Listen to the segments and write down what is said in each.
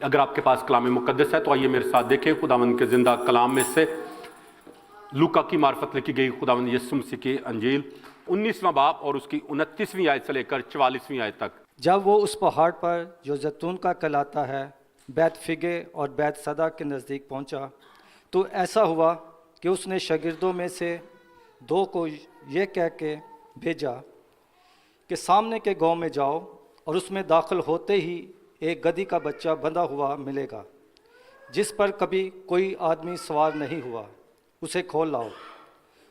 اگر آپ کے پاس کلام مقدس ہے تو آئیے میرے ساتھ دیکھیں خداوند کے زندہ کلام میں سے لوکا کی معرفت لکھی گئی خداوند یسوع مسیح کی انجیل 19واں باب اور اس کی 29ویں آیت سے لے کر 44ویں آیت تک۔ جب وہ اس پہاڑ پر جو زیتون کا کہلاتا ہے بیت فگے اور بیت صدا کے نزدیک پہنچا تو ایسا ہوا کہ اس نے شاگردوں میں سے 2 کو یہ کہہ کے بھیجا کہ سامنے کے گاؤں میں جاؤ اور اس میں داخل ہوتے ہی ایک گدھی کا بچہ بندھا ہوا ملے گا جس پر کبھی کوئی آدمی سوار نہیں ہوا، اسے کھول لاؤ،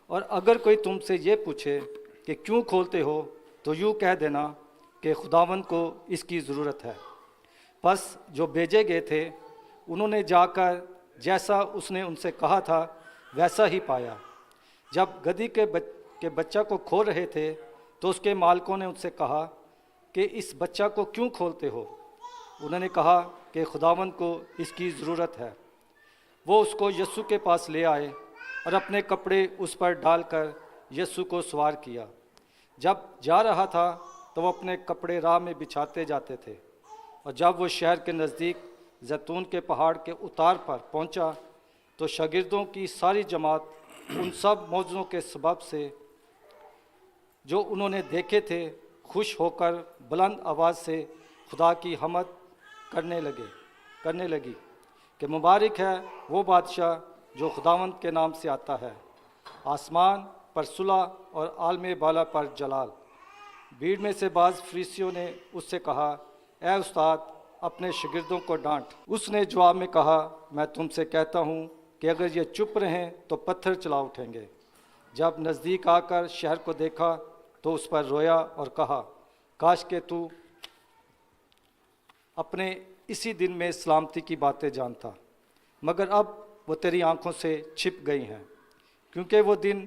اور اگر کوئی تم سے یہ پوچھے کہ کیوں کھولتے ہو تو یوں کہہ دینا کہ خداوند کو اس کی ضرورت ہے۔ پس جو بھیجے گئے تھے انہوں نے جا کر جیسا اس نے ان سے کہا تھا ویسا ہی پایا۔ جب گدھی کے بچہ کو کھول رہے تھے تو اس کے مالکوں نے ان سے کہا کہ اس بچہ کو کیوں کھولتے ہو؟ انہوں نے کہا کہ خداوند کو اس کی ضرورت ہے۔ وہ اس کو یسوع کے پاس لے آئے اور اپنے کپڑے اس پر ڈال کر یسوع کو سوار کیا۔ جب جا رہا تھا تو وہ اپنے کپڑے راہ میں بچھاتے جاتے تھے، اور جب وہ شہر کے نزدیک زیتون کے پہاڑ کے اتار پر پہنچا تو شاگردوں کی ساری جماعت ان سب معجزوں کے سبب سے جو انہوں نے دیکھے تھے خوش ہو کر بلند آواز سے خدا کی حمد کرنے لگی کہ مبارک ہے وہ بادشاہ جو خداوند کے نام سے آتا ہے، آسمان پر صلح اور عالم بالا پر جلال۔ بھیڑ میں سے بعض فریسیوں نے اس سے کہا، اے استاد اپنے شاگردوں کو ڈانٹ۔ اس نے جواب میں کہا، میں تم سے کہتا ہوں کہ اگر یہ چپ رہیں تو پتھر چلا اٹھیں گے۔ جب نزدیک آ کر شہر کو دیکھا تو اس پر رویا اور کہا، کاش کہ تو اپنے اسی دن میں سلامتی کی باتیں جانتا، مگر اب وہ تیری آنکھوں سے چھپ گئی ہیں، کیونکہ وہ دن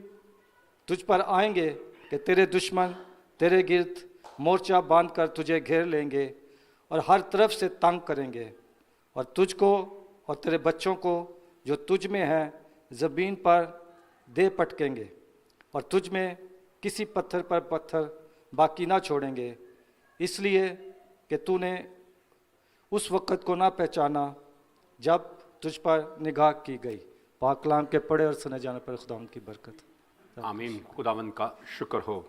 تجھ پر آئیں گے کہ تیرے دشمن تیرے گرد مورچہ باندھ کر تجھے گھیر لیں گے اور ہر طرف سے تنگ کریں گے، اور تجھ کو اور تیرے بچوں کو جو تجھ میں ہیں زمین پر دے پٹکیں گے، اور تجھ میں کسی پتھر پر پتھر باقی نہ چھوڑیں گے، اس لیے کہ تو نے اس وقت کو نہ پہچانا جب تجھ پر نگاہ کی گئی۔ پاک کلام کے پڑھے اور سنے جانے پر خداوند کی برکت۔ آمین۔ خداوند کا شکر ہو۔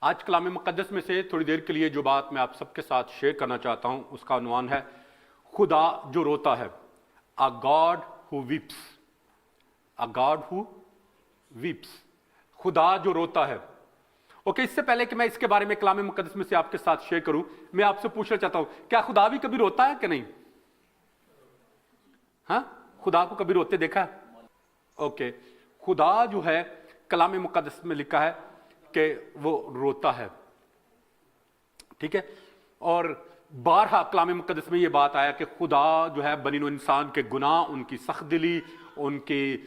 آج کلام مقدس میں سے تھوڑی دیر کے لیے جو بات میں آپ سب کے ساتھ شیئر کرنا چاہتا ہوں اس کا عنوان ہے خدا جو روتا ہے، A God who weeps۔ A God who weeps۔ خدا جو روتا ہے۔ اوکے، اس سے پہلے کہ میں اس کے بارے میں کلام مقدس میں سے آپ کے ساتھ شیئر کروں، میں آپ سے پوچھنا چاہتا ہوں کیا خدا بھی کبھی روتا ہے کہ نہیں؟ ہاں، خدا کو کبھی روتے دیکھا ہے؟ اوکے، خدا جو ہے کلام مقدس میں لکھا ہے کہ وہ روتا ہے، ٹھیک ہے؟ اور بارہا کلام مقدس میں یہ بات آیا کہ خدا جو ہے بنی نوع انسان کے گناہ، ان کی سخت دلی، ان کی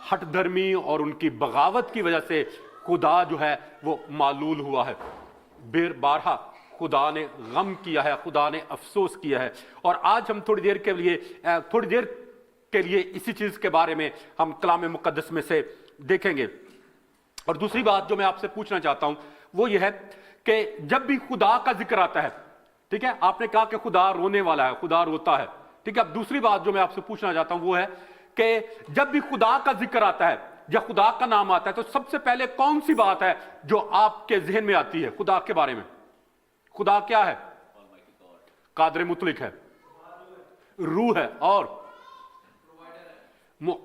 ہٹ دھرمی اور ان کی بغاوت کی وجہ سے خدا جو ہے وہ معلول ہوا ہے۔ بارہا خدا نے غم کیا ہے، خدا نے افسوس کیا ہے، اور آج ہم تھوڑی دیر کے لیے اسی چیز کے بارے میں ہم کلام مقدس میں سے دیکھیں گے۔ اور دوسری بات جو میں آپ سے پوچھنا چاہتا ہوں وہ یہ ہے کہ جب بھی خدا کا ذکر آتا ہے، ٹھیک ہے، آپ نے کہا کہ خدا رونے والا ہے، خدا روتا ہے، ٹھیک ہے، اب دوسری بات جو میں آپ سے پوچھنا چاہتا ہوں وہ ہے کہ جب بھی خدا کا ذکر آتا ہے، جب خدا کا نام آتا ہے تو سب سے پہلے کون سی بات ہے جو آپ کے ذہن میں آتی ہے خدا کے بارے میں؟ خدا کیا ہے؟ قادر مطلق ہے، روح ہے، اور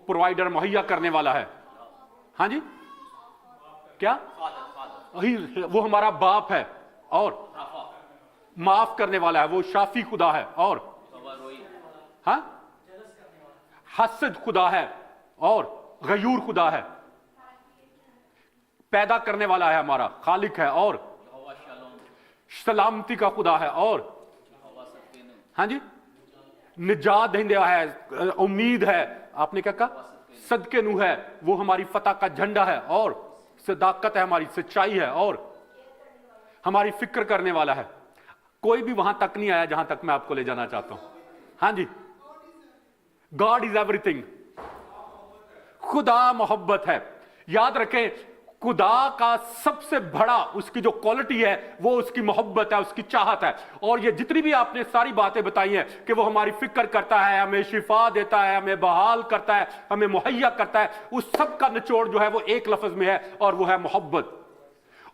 پرووائڈر، مہیا کرنے والا ہے۔ ہاں جی، کیا؟ وہ ہمارا باپ ہے، اور معاف کرنے والا ہے، وہ شافی خدا ہے، اور ہاں حسد خدا ہے، اور غیور خدا ہے، پیدا کرنے والا ہے، ہمارا خالق ہے، اور سلامتی کا خدا ہے، اور ہاں جی نجات دہندہ ہے، امید ہے، آپ نے کیا کہا؟ صدقے نو ہے، وہ ہماری فتح کا جھنڈا ہے، اور صداقت ہے، ہماری سچائی ہے، اور ہماری فکر کرنے والا ہے۔ کوئی بھی وہاں تک نہیں آیا جہاں تک میں آپ کو لے جانا چاہتا ہوں۔ ہاں جی، God is everything۔ خدا محبت ہے۔ یاد رکھیں خدا کا سب سے بڑا اس کی جو کوالٹی ہے وہ اس کی محبت ہے, اس کی چاہت ہے. اور یہ جتنی بھی آپ نے ساری باتیں بتائی ہیں کہ وہ ہماری فکر کرتا ہے, ہمیں شفا دیتا ہے, ہمیں بحال کرتا ہے, ہمیں مہیا کرتا ہے, اس سب کا نچوڑ جو ہے وہ ایک لفظ میں ہے اور وہ ہے محبت.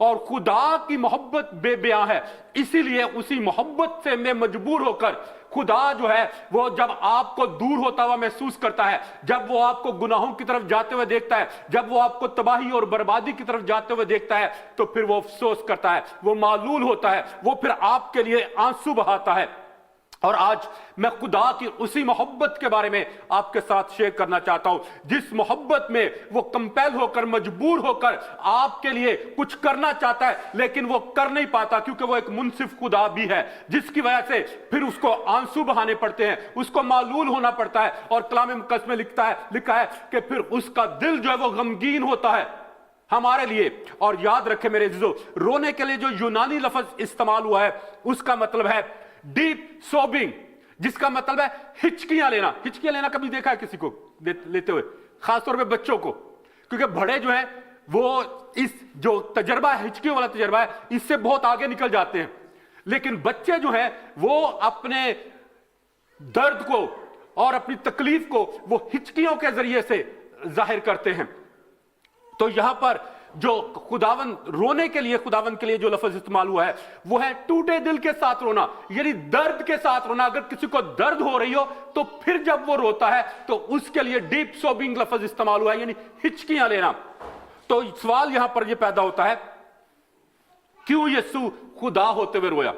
اور خدا کی محبت بے بیاں ہے, اسی لیے اسی محبت سے میں مجبور ہو کر خدا جو ہے وہ جب آپ کو دور ہوتا ہوا محسوس کرتا ہے, جب وہ آپ کو گناہوں کی طرف جاتے ہوئے دیکھتا ہے, جب وہ آپ کو تباہی اور بربادی کی طرف جاتے ہوئے دیکھتا ہے, تو پھر وہ افسوس کرتا ہے, وہ معلول ہوتا ہے, وہ پھر آپ کے لیے آنسو بہاتا ہے. اور آج میں خدا کی اسی محبت کے بارے میں آپ کے ساتھ شیئر کرنا چاہتا ہوں, جس محبت میں وہ کمپیل ہو کر, مجبور ہو کر آپ کے لیے کچھ کرنا چاہتا ہے لیکن وہ کر نہیں پاتا, کیونکہ وہ ایک منصف خدا بھی ہے, جس کی وجہ سے پھر اس کو آنسو بہانے پڑتے ہیں, اس کو معلول ہونا پڑتا ہے. اور کلام مقدس میں لکھا ہے کہ پھر اس کا دل جو ہے وہ غمگین ہوتا ہے ہمارے لیے. اور یاد رکھے میرے عزیزو, رونے کے لیے جو یونانی لفظ استعمال ہوا ہے اس کا مطلب ہے ڈیپ سوبنگ, جس کا مطلب ہے ہچکیاں لینا. ہچکیاں لینا کبھی دیکھا ہے کسی کو لیتے ہوئے, خاص طور پہ بچوں کو, کیونکہ بڑے جو ہیں وہ اس جو تجربہ ہے, ہچکیوں والا تجربہ ہے, اس سے بہت آگے نکل جاتے ہیں. لیکن بچے جو ہیں وہ اپنے درد کو اور اپنی تکلیف کو وہ ہچکیوں کے ذریعے سے ظاہر کرتے ہیں. تو یہاں پر جو خداون رونے کے لیے, خداون کے لیے جو لفظ استعمال ہوا ہے وہ ہے ٹوٹے دل کے ساتھ رونا, یعنی درد کے ساتھ رونا. اگر کسی کو درد ہو رہی ہو تو پھر جب وہ روتا ہے تو اس کے لیے ڈیپ سوبنگ لفظ استعمال ہوا ہے, یعنی ہچکیاں لینا. تو سوال یہاں پر یہ پیدا ہوتا ہے, کیوں یسوع خدا ہوتے ہوئے رویا؟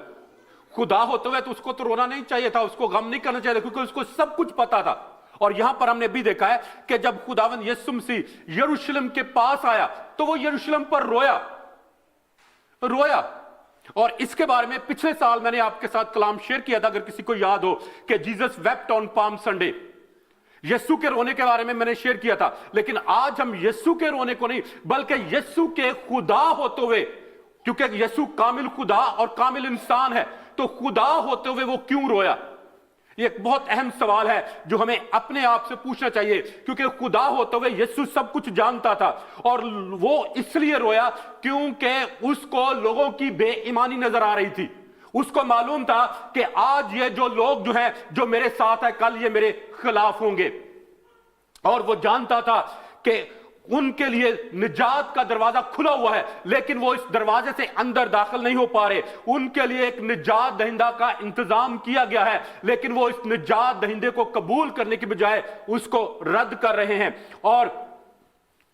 خدا ہوتے ہوئے تو اس کو تو رونا نہیں چاہیے تھا, اس کو غم نہیں کرنا چاہیے تھا, کیونکہ اس کو سب کچھ پتا تھا. اور یہاں پر ہم نے بھی دیکھا ہے کہ جب خداوند یسوع مسیح یروشلم کے پاس آیا تو وہ یروشلم پر رویا. اور اس کے بارے میں پچھلے سال میں نے آپ کے ساتھ کلام شیئر کیا تھا, اگر کسی کو یاد ہو, کہ جیزس ویپٹ آن پام سنڈے. یسوع کے رونے کے بارے میں نے شیئر کیا تھا. لیکن آج ہم یسوع کے رونے کو نہیں بلکہ یسوع کے خدا ہوتے ہوئے, کیونکہ یسوع کامل خدا اور کامل انسان ہے, تو خدا ہوتے ہوئے وہ کیوں رویا؟ یہ ایک بہت اہم سوال ہے جو ہمیں اپنے آپ سے پوچھنا چاہیے, کیونکہ خدا ہوتے ہوئے یسوع سب کچھ جانتا تھا. اور وہ اس لیے رویا کیونکہ اس کو لوگوں کی بے ایمانی نظر آ رہی تھی. اس کو معلوم تھا کہ آج یہ جو لوگ جو ہیں جو میرے ساتھ ہیں, کل یہ میرے خلاف ہوں گے. اور وہ جانتا تھا کہ ان کے لیے نجات کا دروازہ کھلا ہوا ہے, لیکن وہ اس دروازے سے اندر داخل نہیں ہو پا رہے. ان کے لیے ایک نجات دہندہ کا انتظام کیا گیا ہے, لیکن وہ اس نجات دہندے کو قبول کرنے کی بجائے اس کو رد کر رہے ہیں. اور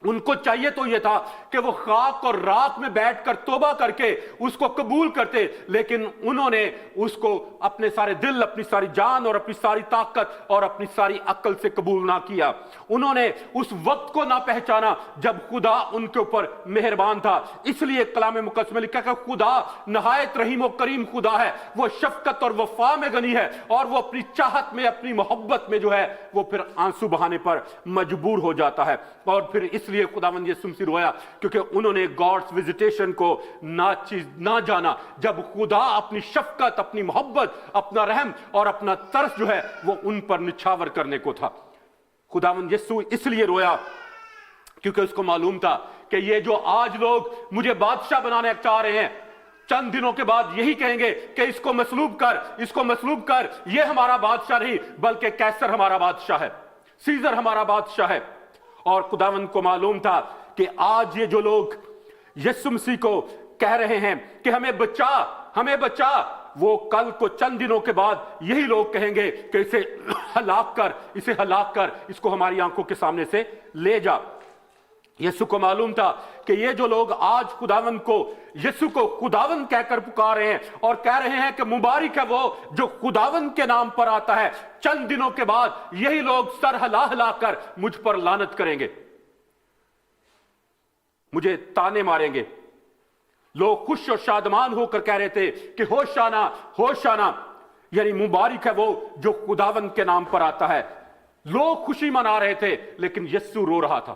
ان کو چاہیے تو یہ تھا کہ وہ خاک اور راکھ میں بیٹھ کر توبہ کر کے اس کو قبول کرتے, لیکن انہوں نے اس کو اپنے سارے دل, اپنی ساری جان اور اپنی ساری طاقت اور اپنی ساری عقل سے قبول نہ کیا. انہوں نے اس وقت کو نہ پہچانا جب خدا ان کے اوپر مہربان تھا. اس لیے کلام مقدس میں لکھا کہ خدا نہایت رحیم و کریم خدا ہے, وہ شفقت اور وفا میں غنی ہے, اور وہ اپنی چاہت میں, اپنی محبت میں جو ہے وہ پھر آنسو بہانے پر مجبور ہو جاتا ہے. اور پھر اس لیے خداوند یسوع مسیح رویا کیونکہ انہوں نے گاڈس وزیٹیشن کو نہ جانا, جب خدا اپنی شفقت, اپنی محبت, اپنا رحم اور اپنا ترس جو ہے وہ ان پر نچھاور کرنے کو تھا. خداوند یسوع اس لیے رویا کیونکہ اس کو معلوم تھا کہ یہ جو آج لوگ مجھے بادشاہ بنانے چاہ رہے ہیں, چند دنوں کے بعد یہی کہیں گے کہ اس کو مصلوب کر, اس کو مصلوب کر. یہ ہمارا بادشاہ نہیں بلکہ کیسر ہمارا بادشاہ ہے, سیزر ہمارا بادشاہ ہے. اور خداوند کو معلوم تھا کہ آج یہ جو لوگ یسوع مسیح کو کہہ رہے ہیں کہ ہمیں بچا, ہمیں بچا, وہ کل کو چند دنوں کے بعد یہی لوگ کہیں گے کہ اسے ہلاک کر, اسے ہلاک کر, اس کو ہماری آنکھوں کے سامنے سے لے جا. یسوع کو معلوم تھا کہ یہ جو لوگ آج خداوند کو, یسوع کو خداوند کہہ کر پکار رہے ہیں اور کہہ رہے ہیں کہ مبارک ہے وہ جو خداوند کے نام پر آتا ہے, چند دنوں کے بعد یہی لوگ سر ہلا ہلا کر مجھ پر لعنت کریں گے, مجھے تانے ماریں گے. لوگ خوش اور شادمان ہو کر کہہ رہے تھے کہ ہوشانا ہوشانا, یعنی مبارک ہے وہ جو خداوند کے نام پر آتا ہے. لوگ خوشی منا رہے تھے لیکن یسوع رو رہا تھا,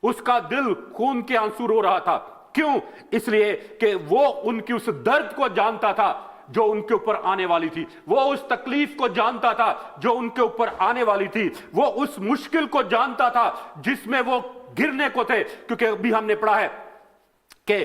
اس کا دل خون کے آنسو رو رہا تھا. کیوں؟ اس لیے کہ وہ ان کی اس درد کو جانتا تھا جو ان کے اوپر آنے والی تھی, وہ اس تکلیف کو جانتا تھا جو ان کے اوپر آنے والی تھی, وہ اس مشکل کو جانتا تھا جس میں وہ گرنے کو تھے. کیونکہ ابھی ہم نے پڑھا ہے کہ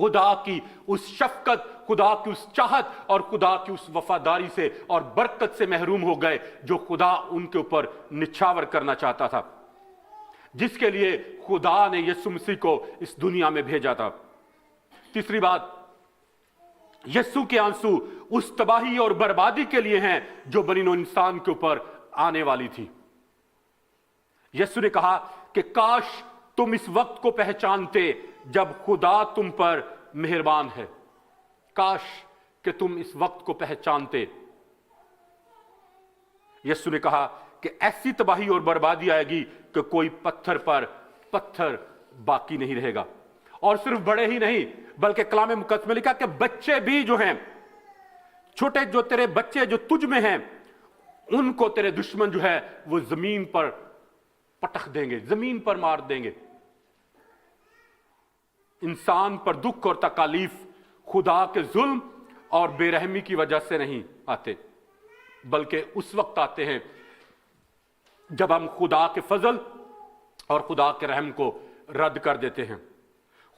خدا کی اس شفقت، خدا کی اس چاہت اور خدا کی اس وفاداری سے اور برکت سے محروم ہو گئے جو خدا ان کے اوپر نچھاور کرنا چاہتا تھا، جس کے لیے خدا نے یسوع مسیح کو اس دنیا میں بھیجا تھا۔ تیسری بات، یسوع کے آنسو اس تباہی اور بربادی کے لیے ہیں جو بنی نوع انسان کے اوپر آنے والی تھی۔ یسوع نے کہا کہ کاش تم اس وقت کو پہچانتے جب خدا تم پر مہربان ہے، کاش کہ تم اس وقت کو پہچانتے۔ یسوع نے کہا کہ ایسی تباہی اور بربادی آئے گی کہ کوئی پتھر پر پتھر باقی نہیں رہے گا، اور صرف بڑے ہی نہیں بلکہ کلام مقدس میں لکھا کہ بچے بھی جو ہیں، چھوٹے جو تیرے بچے جو تجھ میں ہیں، ان کو تیرے دشمن جو ہے وہ زمین پر پٹخ دیں گے، زمین پر مار دیں گے۔ انسان پر دکھ اور تکالیف خدا کے ظلم اور بے رحمی کی وجہ سے نہیں آتے، بلکہ اس وقت آتے ہیں جب ہم خدا کے فضل اور خدا کے رحم کو رد کر دیتے ہیں،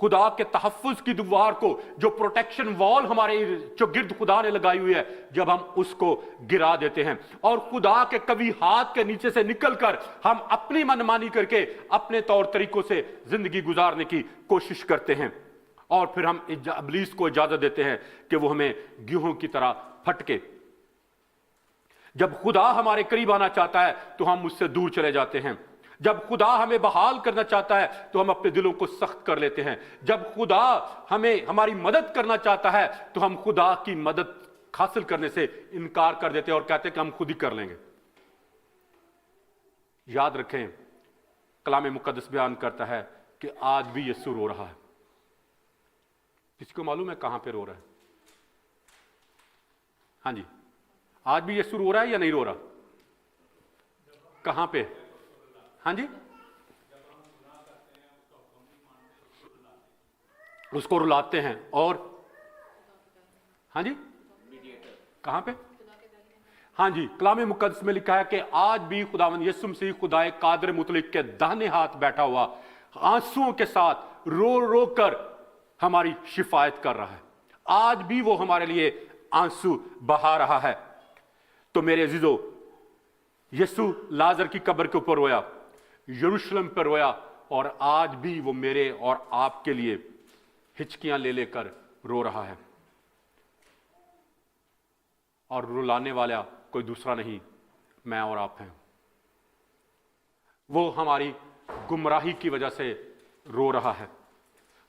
خدا کے تحفظ کی دیوار کو، جو پروٹیکشن وال ہمارے جو گرد خدا نے لگائی ہوئی ہے، جب ہم اس کو گرا دیتے ہیں اور خدا کے قوی ہاتھ کے نیچے سے نکل کر ہم اپنی منمانی کر کے اپنے طور طریقوں سے زندگی گزارنے کی کوشش کرتے ہیں، اور پھر ہم ابلیس کو اجازت دیتے ہیں کہ وہ ہمیں گیہوں کی طرح پھٹکے۔ جب خدا ہمارے قریب آنا چاہتا ہے تو ہم اس سے دور چلے جاتے ہیں، جب خدا ہمیں بحال کرنا چاہتا ہے تو ہم اپنے دلوں کو سخت کر لیتے ہیں، جب خدا ہماری مدد کرنا چاہتا ہے تو ہم خدا کی مدد حاصل کرنے سے انکار کر دیتے ہیں اور کہتے ہیں کہ ہم خود ہی کر لیں گے۔ یاد رکھیں، کلام مقدس بیان کرتا ہے کہ آج بھی یسوع رو رہا ہے۔ کسی کو معلوم ہے کہاں پہ رو رہا ہے؟ ہاں جی، آج بھی یسوع رو رہا ہے یا نہیں رو رہا؟ کہاں پہ؟ ہاں جی، اس کو رلاتے ہیں، اور ہاں جی کہاں پہ؟ ہاں جی، کلام مقدس میں لکھا ہے کہ آج بھی خداوند یسوع مسیح خدائے قادر مطلق کے داہنے ہاتھ بیٹھا ہوا آنسوؤں کے ساتھ رو رو کر ہماری شفایت کر رہا ہے، آج بھی وہ ہمارے لیے آنسو بہا رہا ہے۔ تو میرے عزیزو، یسوع لازر کی قبر کے اوپر رویا، یروشلم پر رویا، اور آج بھی وہ میرے اور آپ کے لیے ہچکیاں لے لے کر رو رہا ہے، اور رلانے والا کوئی دوسرا نہیں، میں اور آپ ہیں۔ وہ ہماری گمراہی کی وجہ سے رو رہا ہے،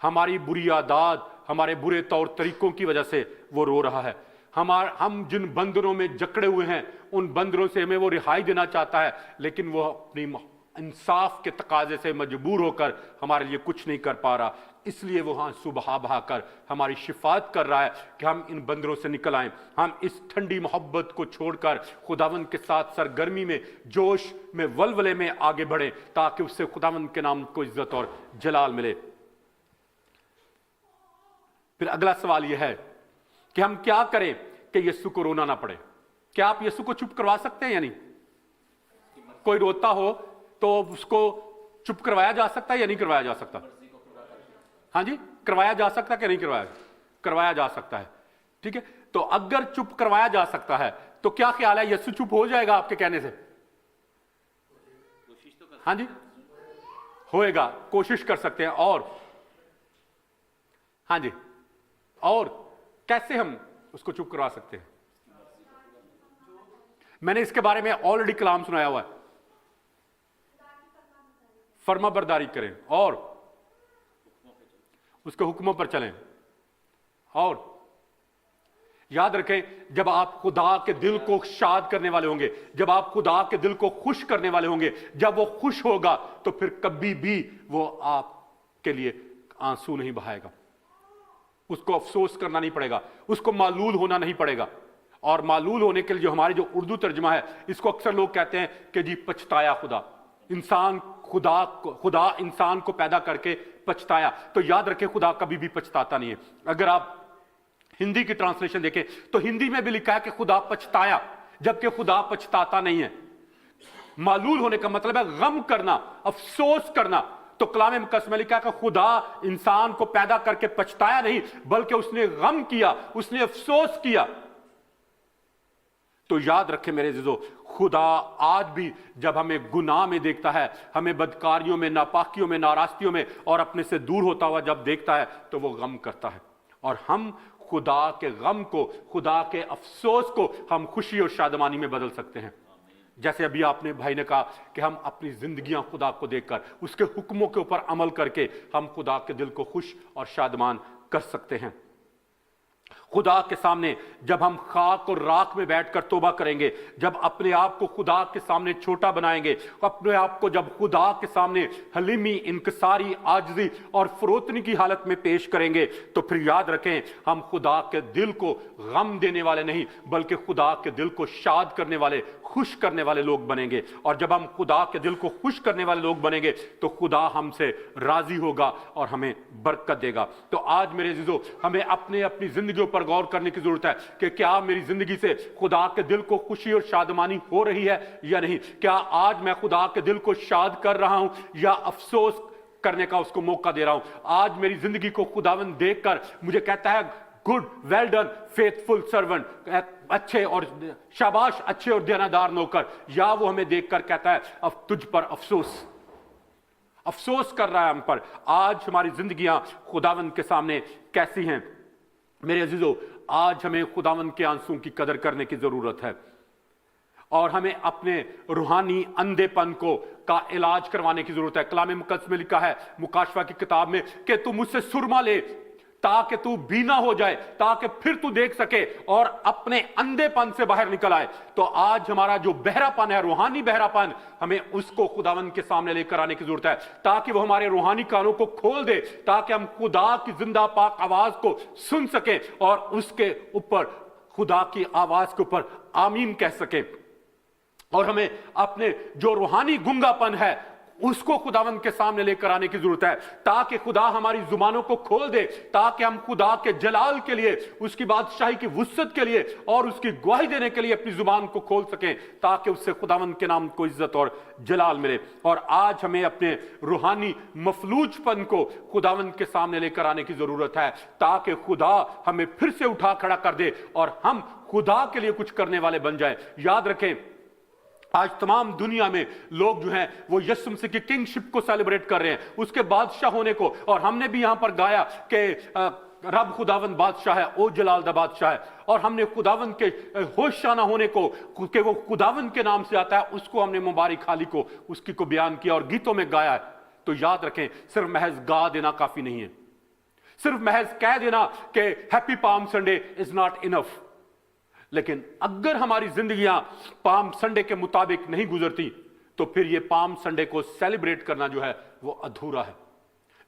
ہماری بری عادات، ہمارے برے طور طریقوں کی وجہ سے وہ رو رہا ہے، ہم جن بندروں میں جکڑے ہوئے ہیں ان بندروں سے ہمیں وہ رہائی دینا چاہتا ہے، لیکن وہ اپنی انصاف کے تقاضے سے مجبور ہو کر ہمارے لیے کچھ نہیں کر پا رہا، اس لیے وہ آنسو بہا بہا کر ہماری شفاعت کر رہا ہے کہ ہم ان بندروں سے نکل آئیں، ہم اس ٹھنڈی محبت کو چھوڑ کر خداوند کے ساتھ سرگرمی میں، جوش میں، ولولے میں آگے بڑھیں، تاکہ اس سے خداوند کے نام کو عزت اور جلال ملے۔ پھر اگلا سوال یہ ہے کہ ہم کیا کریں کہ یسوع کو رونا نہ پڑے؟ کیا آپ یسوع کو چپ کروا سکتے ہیں یا نہیں؟ کوئی روتا ہو تو اس کو چپ کروایا جا سکتا ہے یا نہیں کروایا جا سکتا؟ ہاں جی، کروایا جا سکتا ہے کہ نہیں کروایا جا سکتا ہے، ٹھیک ہے۔ تو اگر چپ کروایا جا سکتا ہے تو کیا خیال ہے یسوع چپ ہو جائے گا آپ کے کہنے سے؟ ہاں جی، ہوئے گا، کوشش کر سکتے ہیں۔ اور ہاں جی، اور کیسے ہم اس کو چپ کروا سکتے ہیں؟ میں نے اس کے بارے میں آلریڈی کلام سنایا ہوا ہے، فرما برداری کریں اور اس کے حکموں پر چلیں، اور یاد رکھیں جب آپ خدا کے دل کو شاد کرنے والے ہوں گے، جب آپ خدا کے دل کو خوش کرنے والے ہوں گے، جب وہ خوش ہوگا تو پھر کبھی بھی وہ آپ کے لیے آنسو نہیں بہائے گا، اس کو افسوس کرنا نہیں پڑے گا، اس کو معلول ہونا نہیں پڑے گا۔ اور معلول ہونے کے لیے جو ہماری جو اردو ترجمہ ہے، اس کو اکثر لوگ کہتے ہیں کہ جی پچھتایا خدا، خدا انسان کو پیدا کر کے پچھتایا۔ تو یاد رکھیں خدا کبھی بھی پچھتاتا نہیں ہے۔ اگر آپ ہندی کی ٹرانسلیشن دیکھیں تو ہندی میں بھی لکھا ہے کہ خدا پچھتایا، جبکہ خدا پچھتاتا نہیں ہے۔ معلول ہونے کا مطلب ہے غم کرنا، افسوس کرنا۔ تو تو کلام مقدس میں لکھا کہ خدا انسان کو پیدا کر کے پچھتایا نہیں بلکہ اس نے غم کیا، اس نے افسوس کیا۔ تو یاد رکھیں میرے عزیزو، خدا آج بھی جب ہمیں گناہ میں دیکھتا ہے، ہمیں بدکاریوں میں، ناپاکیوں میں، ناراستیوں میں اور اپنے سے دور ہوتا ہوا جب دیکھتا ہے تو وہ غم کرتا ہے، اور ہم خدا کے غم کو، خدا کے افسوس کو ہم خوشی اور شادمانی میں بدل سکتے ہیں۔ جیسے ابھی آپ نے بھائی نے کہا کہ ہم اپنی زندگیاں خدا کو دیکھ کر، اس کے حکموں کے اوپر عمل کر کے ہم خدا کے دل کو خوش اور شادمان کر سکتے ہیں۔ خدا کے سامنے جب ہم خاک اور راکھ میں بیٹھ کر توبہ کریں گے، جب اپنے آپ کو خدا کے سامنے چھوٹا بنائیں گے، اپنے آپ کو جب خدا کے سامنے حلیمی، انکساری، عاجزی اور فروتنی کی حالت میں پیش کریں گے، تو پھر یاد رکھیں ہم خدا کے دل کو غم دینے والے نہیں بلکہ خدا کے دل کو شاد کرنے والے، خوش کرنے والے لوگ بنیں گے۔ اور جب ہم خدا کے دل کو خوش کرنے والے لوگ بنیں گے تو خدا ہم سے راضی ہوگا اور ہمیں برکت دے گا۔ تو آج میرے عزیزو، ہمیں اپنی زندگیوں پر غور کرنے کی ضرورت ہے کہ کیا میری زندگی سے خدا کے دل کو خوشی اور شادمانی ہو رہی ہے یا نہیں؟ کیا آج میں خدا کے دل کو شاد کر رہا ہوں یا افسوس کرنے کا اس کو موقع دے رہا ہوں؟ آج میری زندگی کو خداوند دیکھ کر مجھے کہتا ہے good, well done faithful servant, اچھے اور شاباش اچھے اور دیانتدار نوکر، یا وہ ہمیں دیکھ کر کہتا ہے اب تجھ پر افسوس کر رہا ہے ہم پر؟ آج ہماری زندگیاں خداوند کے سامنے کیسی ہیں؟ میرے عزیزو، آج ہمیں خداوند کے آنسوں کی قدر کرنے کی ضرورت ہے، اور ہمیں اپنے روحانی اندھے پن کا علاج کروانے کی ضرورت ہے۔ کلام مقدس میں لکھا ہے مکاشفہ کی کتاب میں کہ تو مجھ سے سرما لے تاکہ تو بینا ہو جائے، تاکہ پھر تو دیکھ سکے اور اپنے اندھے پن سے باہر نکل آئے۔ تو آج ہمارا جو بہرا پن ہے، روحانی بہرا پن، ہمیں اس کو خداوند کے سامنے لے کر آنے کی ضرورت ہے تاکہ وہ ہمارے روحانی کانوں کو کھول دے، تاکہ ہم خدا کی زندہ پاک آواز کو سن سکیں اور اس کے اوپر، خدا کی آواز کے اوپر آمین کہہ سکیں۔ اور ہمیں اپنے جو روحانی گنگا پن ہے اس کو خداوند کے سامنے لے کر آنے کی ضرورت ہے تاکہ خدا ہماری زبانوں کو کھول دے، تاکہ ہم خدا کے جلال کے لیے، اس کی بادشاہی کی وسعت کے لیے اور اس کی گواہی دینے کے لیے اپنی زبان کو کھول سکیں، تاکہ اس سے خداوند کے نام کو عزت اور جلال ملے۔ اور آج ہمیں اپنے روحانی مفلوج پن کو خداوند کے سامنے لے کر آنے کی ضرورت ہے تاکہ خدا ہمیں پھر سے اٹھا کھڑا کر دے اور ہم خدا کے لیے کچھ کرنے والے بن جائیں۔ یاد رکھیں آج تمام دنیا میں لوگ جو ہیں وہ یسوع مسیح کی کنگ شپ کو سیلیبریٹ کر رہے ہیں، اس کے بادشاہ ہونے کو، اور ہم نے بھی یہاں پر گایا کہ رب خداوند بادشاہ ہے، او جلال دا بادشاہ ہے، اور ہم نے خداوند کے ہوشیانہ ہونے کو کہ وہ خداوند کے نام سے آتا ہے اس کو ہم نے مبارک حالی کو اس کی کو بیان کیا اور گیتوں میں گایا ہے۔ تو یاد رکھیں صرف محض گا دینا کافی نہیں ہے، صرف محض کہہ دینا کہ happy palm Sunday is not enough, لیکن اگر ہماری زندگیاں پام سنڈے کے مطابق نہیں گزرتی تو پھر یہ پام سنڈے کو سیلیبریٹ کرنا جو ہے وہ ادھورا ہے،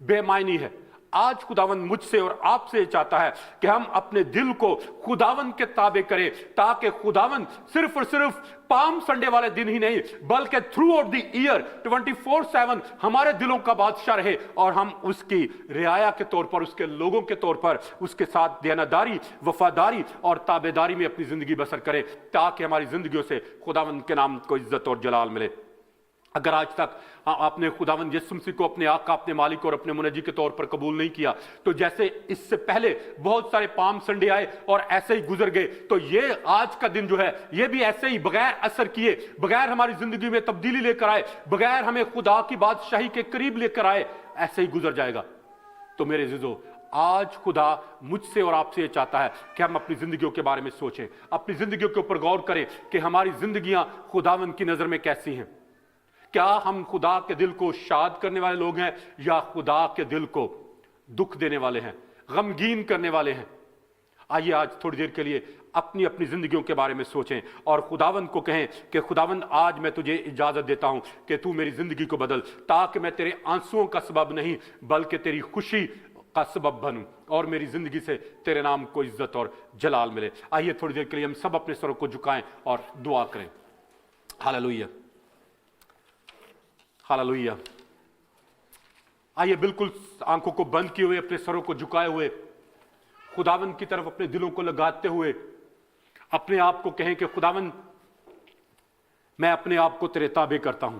بے معنی ہے۔ آج خداوند مجھ سے اور آپ سے چاہتا ہے کہ ہم اپنے دل کو خداوند کے تابع کریں تاکہ خداوند صرف اور صرف پام سنڈے والے دن ہی نہیں بلکہ تھرو آؤٹ دی ایئر 24/7 ہمارے دلوں کا بادشاہ رہے، اور ہم اس کی رعایا کے طور پر، اس کے لوگوں کے طور پر اس کے ساتھ دیانتداری، وفاداری اور تابعداری میں اپنی زندگی بسر کریں تاکہ ہماری زندگیوں سے خداوند کے نام کو عزت اور جلال ملے۔ اگر آج تک آپ نے خداوند یسوع مسیح کو اپنے آقا، اپنے مالک اور اپنے منجی کے طور پر قبول نہیں کیا، تو جیسے اس سے پہلے بہت سارے پام سنڈے آئے اور ایسے ہی گزر گئے، تو یہ آج کا دن جو ہے یہ بھی ایسے ہی بغیر اثر کیے، بغیر ہماری زندگی میں تبدیلی لے کر آئے، بغیر ہمیں خدا کی بادشاہی کے قریب لے کر آئے، ایسے ہی گزر جائے گا۔ تو میرے عزیزو، آج خدا مجھ سے اور آپ سے یہ چاہتا ہے کہ ہم اپنی زندگیوں کے بارے میں سوچیں، اپنی زندگیوں کے اوپر غور کریں کہ ہماری زندگیاں خداوند کی نظر میں کیسی ہیں۔ کیا ہم خدا کے دل کو شاد کرنے والے لوگ ہیں یا خدا کے دل کو دکھ دینے والے ہیں، غمگین کرنے والے ہیں؟ آئیے آج تھوڑی دیر کے لیے اپنی زندگیوں کے بارے میں سوچیں اور خداوند کو کہیں کہ خداوند آج میں تجھے اجازت دیتا ہوں کہ تو میری زندگی کو بدل، تاکہ میں تیرے آنسوؤں کا سبب نہیں بلکہ تیری خوشی کا سبب بنوں اور میری زندگی سے تیرے نام کو عزت اور جلال ملے۔ آئیے تھوڑی دیر کے لیے ہم سب اپنے سروں کو جھکائیں اور دعا کریں۔ Hallelujah, hallelujah. آئیے بالکل آنکھوں کو بند کیے ہوئے، اپنے سروں کو جھکائے ہوئے، خداوند کی طرف اپنے دلوں کو لگاتے ہوئے اپنے آپ کو کہیں کہ خداوند میں اپنے آپ کو تیرے تابع کرتا ہوں،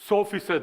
100%